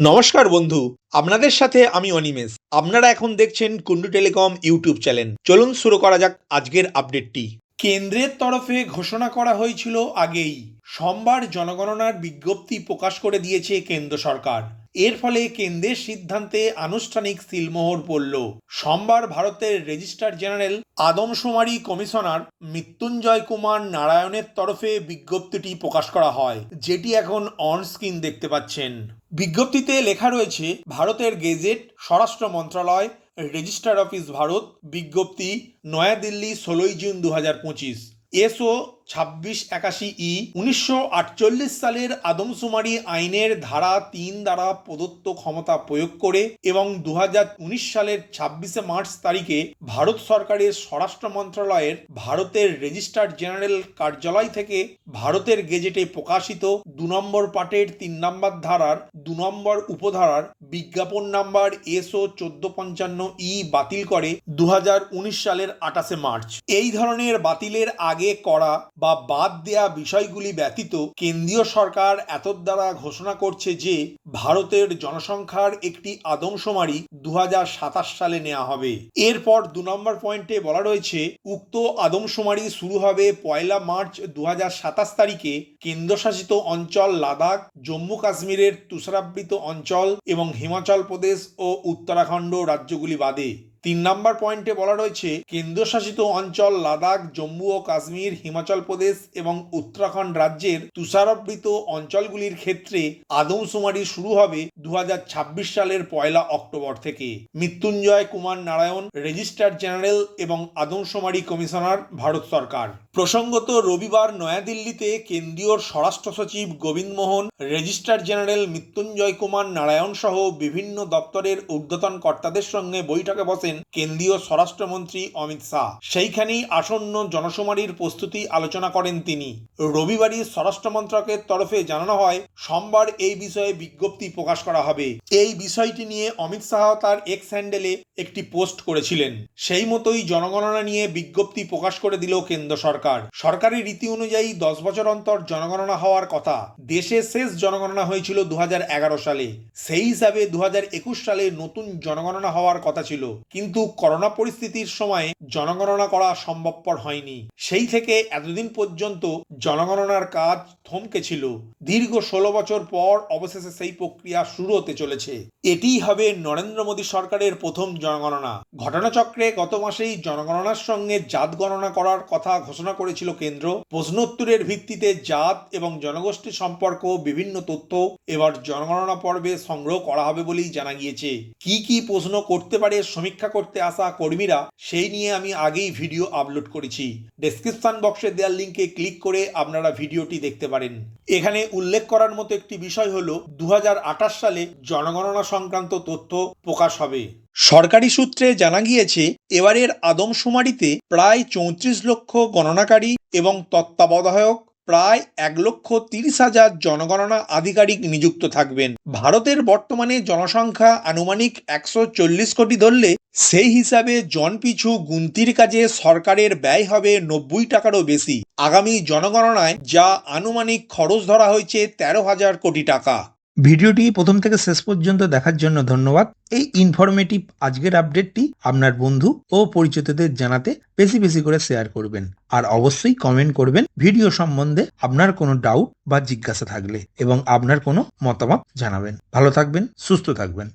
নমস্কার বন্ধু, আপনাদের সাথে আমি অনিমেষ। আপনারা এখন দেখছেন কুন্ডু টেলিকম ইউটিউব চ্যানেল। চলুন শুরু করা যাক আজকের আপডেটটি। কেন্দ্রের তরফে ঘোষণা করা হয়েছিল আগেই, সোমবার জনগণনার বিজ্ঞপ্তি প্রকাশ করে দিয়েছে কেন্দ্র সরকার। এর ফলে কেন্দ্রের সিদ্ধান্তে আনুষ্ঠানিক সিলমোহর পড়ল। সোমবার ভারতের রেজিস্ট্রার জেনারেল আদমশুমারি কমিশনার মৃত্যুঞ্জয় কুমার নারায়ণের তরফে বিজ্ঞপ্তিটি প্রকাশ করা হয়, যেটি এখন অন স্ক্রিন দেখতে পাচ্ছেন। বিজ্ঞপ্তিতে লেখা রয়েছে, ভারতের গেজেট, স্বরাষ্ট্র মন্ত্রণালয়, রেজিস্ট্রার অফিস ভারত, বিজ্ঞপ্তি, নয়াদিল্লি 16 জুন 2025। এসও 2681 1948 সালের আদমশুমারি আইনের ধারা 3 দ্বারা প্রদত্ত ক্ষমতা প্রয়োগ করে এবং 2019 সালের 26 মার্চ তারিখে ভারত সরকারের স্বরাষ্ট্র মন্ত্রণালয়ের ভারতের রেজিস্ট্রার জেনারেল কার্যালয় থেকে ভারতের গেজেটে প্রকাশিত 2 নম্বর পার্টের 3 নম্বর ধারার 2 নম্বর উপধারার বিজ্ঞাপন নাম্বার এসও 1455 বাতিল করে 2019 সালের 28 মার্চ। এই ধরনের বাতিলের আগে করা বা বাদ দেয়া বিষয়গুলি ব্যতীত কেন্দ্রীয় সরকার এতদ্বারা ঘোষণা করছে যে ভারতের জনসংখ্যার একটি আদমশুমারি 2027 সালে নেওয়া হবে। এরপর 2 নম্বর পয়েন্টে বলা রয়েছে, উক্ত আদমশুমারি শুরু হবে 1 মার্চ 2027 তারিখে কেন্দ্রশাসিত অঞ্চল লাদাখ, জম্মু কাশ্মীরের তুষারাবৃত অঞ্চল এবং হিমাচল প্রদেশ ও উত্তরাখণ্ড রাজ্যগুলি বাদে। 3 নম্বর পয়েন্টে বলা রয়েছে, কেন্দ্রশাসিত অঞ্চল লাদাখ, জম্মু ও কাশ্মীর, হিমাচল প্রদেশ এবং উত্তরাখণ্ড রাজ্যের তুষারাবৃত অঞ্চলগুলির ক্ষেত্রে আদমশুমারি শুরু হবে 2026 সালের 1 অক্টোবর থেকে। মৃত্যুঞ্জয় কুমার নারায়ণ, রেজিস্ট্রার জেনারেল এবং আদমশুমারি কমিশনার, ভারত সরকার। প্রসঙ্গত, রবিবার নয়াদিল্লিতে কেন্দ্রীয় স্বরাষ্ট্র সচিব গোবিন্দ মোহন, রেজিস্ট্রার জেনারেল মৃত্যুঞ্জয় কুমার নারায়ণ সহ বিভিন্ন দপ্তরের ঊর্ধ্বতন কর্তাদের সঙ্গে বৈঠকে বসেন কেন্দ্রীয় স্বরাষ্ট্রমন্ত্রী অমিত শাহ। সেইখানেই আসন্ন জনশুমারির প্রস্তুতি আলোচনা করেন তিনি। রবিবারই স্বরাষ্ট্র মন্ত্রকের তরফে জানানো হয়, সোমবার এই বিষয়ে বিজ্ঞপ্তি প্রকাশ করা হবে। এই বিষয়টি নিয়ে অমিত শাহ তার এক্স হ্যান্ডেলে একটি পোস্ট করেছিলেন। সেই মতোই জনগণনা নিয়ে বিজ্ঞপ্তি প্রকাশ করে দিল কেন্দ্র সরকার। সরকারি রীতি অনুযায়ী 10 বছর অন্তর জনগণনা হওয়ার কথা। দেশের শেষ জনগণনা হয়েছিল 2011 সালে। সেই হিসাবে 2021 সালে নতুন জনগণনা হওয়ার কথা ছিল, কিন্তু করোনা পরিস্থিতির সময়ে জনগণনা করা সম্ভবপর হয়নি। সেই থেকে এতদিন পর্যন্ত জনগণনার কাজ থমকে ছিল। দীর্ঘ 16 বছর পর অবশেষে সেই প্রক্রিয়া শুরু হতে চলেছে। এটিই হবে নরেন্দ্র মোদী সরকারের প্রথম জনগণনা। ঘটনাচক্রে গত মাসেই জনগণনার সঙ্গে জাত গণনা করার কথা ঘোষণা করেছিল কেন্দ্র। প্রশ্নোত্তরের ভিত্তিতে জাত এবং জনগোষ্ঠী সম্পর্ক বিভিন্ন তথ্য এবার জনগণনা পর্বে সংগ্রহ করা হবে বলেই জানা গিয়েছে। কি কি প্রশ্ন করতে পারে সমীক্ষা করতে আসা কর্মীরা, সেই নিয়ে আমি আগেই ভিডিও আপলোড করেছি। ডেসক্রিপশন বক্সে দেওয়ার লিঙ্কে ক্লিক করে আপনারা ভিডিওটি দেখতে পারেন। এখানে উল্লেখ করার মতো একটি বিষয় হলো, 2028 সালে জনগণনা সংক্রান্ত তথ্য প্রকাশ হবে। সরকারি সূত্রে জানা গিয়েছে, এবারের আদমশুমারিতে প্রায় 34 লক্ষ গণনাকারী এবং তত্ত্বাবধায়ক প্রায় 1,30,000 জনগণনা আধিকারিক নিযুক্ত থাকবেন। ভারতের বর্তমানে জনসংখ্যা আনুমানিক 140 কোটি ধরলে সেই হিসাবে জনপিছু গুনতির কাজে সরকারের ব্যয় হবে 90 টাকারও বেশি। আগামী জনগণনায় যা আনুমানিক খরচ ধরা হয়েছে 13,000 কোটি টাকা। ভিডিওটি প্রথম থেকে শেষ পর্যন্ত দেখার জন্য ধন্যবাদ। এই ইনফরমেটিভ আজকের আপডেটটি আপনার বন্ধু ও পরিচিতদের জানাতে বেশি বেশি করে শেয়ার করবেন, আর অবশ্যই কমেন্ট করবেন ভিডিও সম্বন্ধে আপনার কোনো ডাউট বা জিজ্ঞাসা থাকলে, এবং আপনার কোনো মতামত জানাবেন। ভালো থাকবেন, সুস্থ থাকবেন।